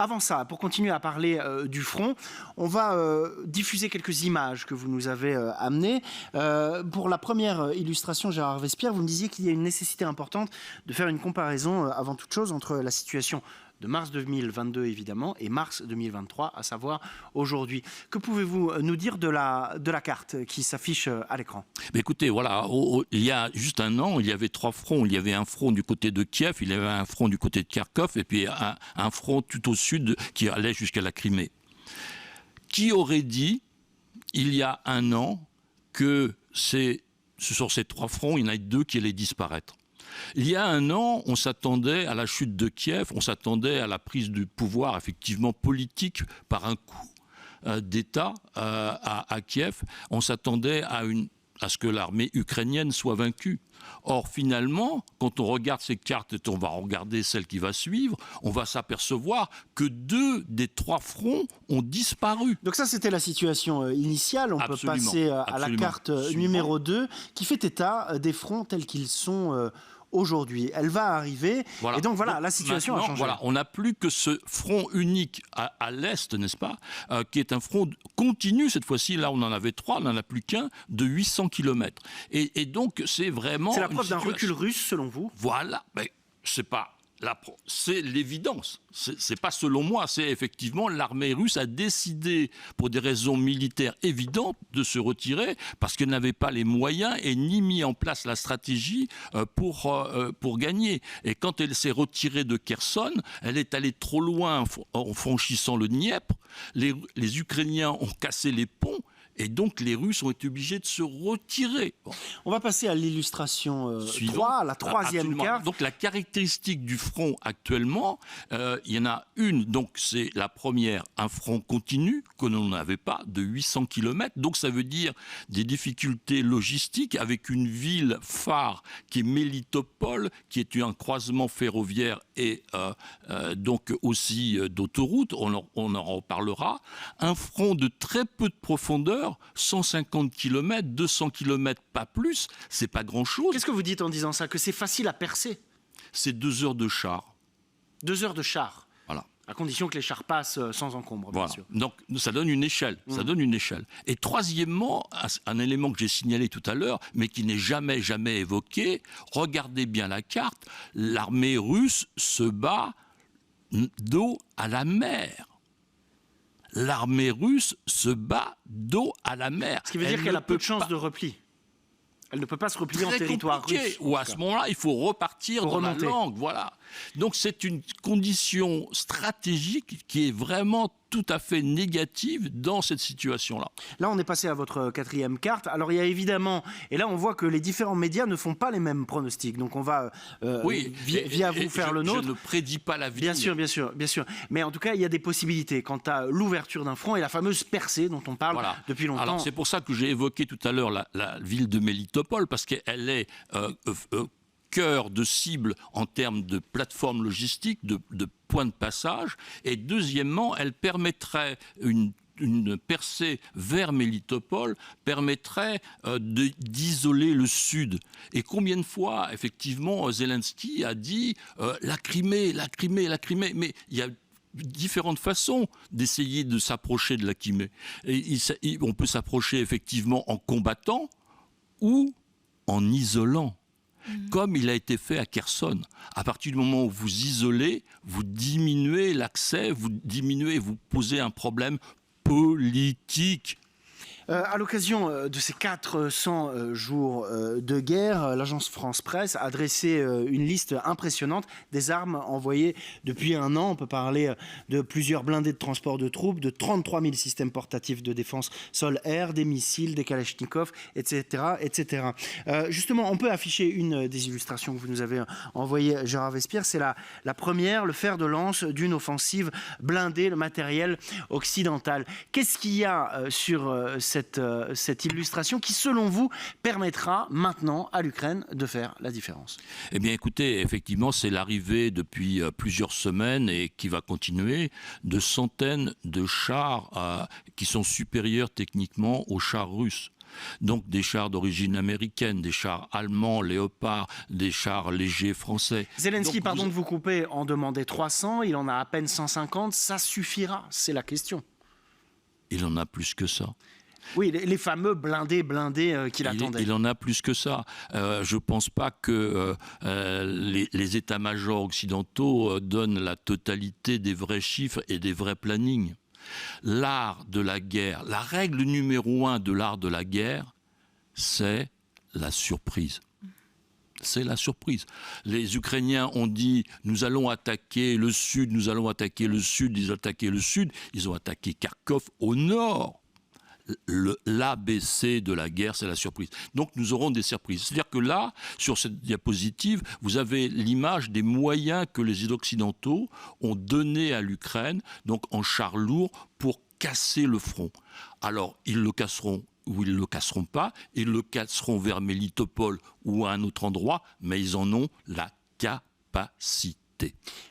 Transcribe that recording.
Avant ça, pour continuer à parler du front, on va diffuser quelques images que vous nous avez amenées. Pour la première illustration, Gérard Vespierre, vous me disiez qu'il y a une nécessité importante de faire une comparaison, avant toute chose, entre la situation de mars 2022, évidemment, et mars 2023, à savoir aujourd'hui. Que pouvez-vous nous dire de la carte qui s'affiche à l'écran? Écoutez, voilà, il y a juste un an, il y avait 3 fronts. Il y avait un front du côté de Kiev, il y avait un front du côté de Kharkov, et puis un front tout au sud qui allait jusqu'à la Crimée. Qui aurait dit, il y a un an, que sur ces 3 fronts, il y en a 2 qui allaient disparaître? Il y a un an, on s'attendait à la chute de Kiev, on s'attendait à la prise du pouvoir effectivement politique par un coup d'État à Kiev. On s'attendait à ce que l'armée ukrainienne soit vaincue. Or, finalement, quand on regarde ces cartes et on va regarder celle qui va suivre, on va s'apercevoir que 2 des 3 fronts ont disparu. Donc ça, c'était la situation initiale. On peut passer à la carte numéro 2, qui fait état des fronts tels qu'ils sont aujourd'hui. Elle va arriver, voilà. Et donc voilà, la situation a changé. Voilà, on n'a plus que ce front unique à l'est, n'est-ce pas, qui est un front continu cette fois-ci. Là, on en avait 3, on n'en a plus qu'un, de 800 km. Et donc, c'est vraiment... C'est la preuve d'un recul russe, selon vous? Voilà, mais c'est l'évidence. C'est pas selon moi, c'est effectivement l'armée russe a décidé, pour des raisons militaires évidentes, de se retirer parce qu'elle n'avait pas les moyens et ni mis en place la stratégie pour gagner. Et quand elle s'est retirée de Kherson, elle est allée trop loin en franchissant le Dniepr. Les Ukrainiens ont cassé les ponts. Et donc, les Russes ont été obligés de se retirer. Bon. On va passer à l'illustration 3, la troisième carte. Donc, la caractéristique du front actuellement, il y en a une, donc c'est la première, un front continu, que l'on n'avait pas, de 800 km. Donc, ça veut dire des difficultés logistiques avec une ville phare qui est Mélitopol, qui est un croisement ferroviaire et donc aussi d'autoroute. On en reparlera. Un front de très peu de profondeur, 150 km, 200 km, pas plus, c'est pas grand-chose. Qu'est-ce que vous dites en disant ça? Que c'est facile à percer? C'est 2 heures de char. 2 heures de char? Voilà. À condition que les chars passent sans encombre, voilà. Bien sûr. Donc, ça donne une échelle. Ça donne une échelle. Et troisièmement, un élément que j'ai signalé tout à l'heure, mais qui n'est jamais évoqué, regardez bien la carte, l'armée russe se bat dos à la mer. L'armée russe se bat dos à la mer. Ce qui veut dire qu'elle a peu de chances de repli. Elle ne peut pas se replier en territoire russe. Ou à ce moment-là, il faut repartir dans la langue. Voilà. Donc c'est une condition stratégique qui est vraiment tout à fait négative dans cette situation-là. Là, on est passé à votre 4e carte. Alors, il y a évidemment... Et là, on voit que les différents médias ne font pas les mêmes pronostics. Donc, on va, via vous, faire le nôtre. Je ne prédis pas l'avenir. Bien sûr, bien sûr, bien sûr. Mais en tout cas, il y a des possibilités quant à l'ouverture d'un front et la fameuse percée dont on parle depuis longtemps. Alors, c'est pour ça que j'ai évoqué tout à l'heure la ville de Mélitopol, parce qu'elle est... cœur de cible en termes de plateforme logistique, de point de passage. Et deuxièmement, elle permettrait une percée vers Mélitopol permettrait d'isoler le sud. Et combien de fois, effectivement, Zelensky a dit la Crimée, la Crimée, la Crimée. Mais il y a différentes façons d'essayer de s'approcher de la Crimée. Et on peut s'approcher effectivement en combattant ou en isolant. Comme il a été fait à Kherson. À partir du moment où vous isolez, vous diminuez l'accès, vous posez un problème politique. À l'occasion de ces 400 jours de guerre, l'agence France Presse a dressé une liste impressionnante des armes envoyées depuis un an. On peut parler de plusieurs blindés de transport de troupes, de 33 000 systèmes portatifs de défense sol-air, des missiles, des kalachnikovs, etc. etc. Justement, on peut afficher une des illustrations que vous nous avez envoyées, Gérard Vespierre. C'est la première, le fer de lance d'une offensive blindée, le matériel occidental. Qu'est-ce qu'il y a sur cette illustration qui, selon vous, permettra maintenant à l'Ukraine de faire la différence? Eh bien, écoutez, effectivement, c'est l'arrivée depuis plusieurs semaines et qui va continuer de centaines de chars qui sont supérieurs techniquement aux chars russes. Donc des chars d'origine américaine, des chars allemands, Léopard, des chars légers français. Zelensky, Donc, pardon de vous couper, en demandait 300, il en a à peine 150, ça suffira, c'est la question. Il en a plus que ça. Oui, les fameux blindés qu'il attendait. Il en a plus que ça. Je ne pense pas que les états-majors occidentaux donnent la totalité des vrais chiffres et des vrais plannings. L'art de la guerre, la règle numéro 1 de l'art de la guerre, c'est la surprise. C'est la surprise. Les Ukrainiens ont dit « nous allons attaquer le sud, nous allons attaquer le sud », ils ont attaqué le sud, ils ont attaqué Kharkov au nord. L'ABC de la guerre, c'est la surprise. Donc nous aurons des surprises. C'est-à-dire que là, sur cette diapositive, vous avez l'image des moyens que les Occidentaux ont donnés à l'Ukraine, donc en chars lourds, pour casser le front. Alors, ils le casseront ou ils ne le casseront pas, ils le casseront vers Mélitopol ou à un autre endroit, mais ils en ont la capacité.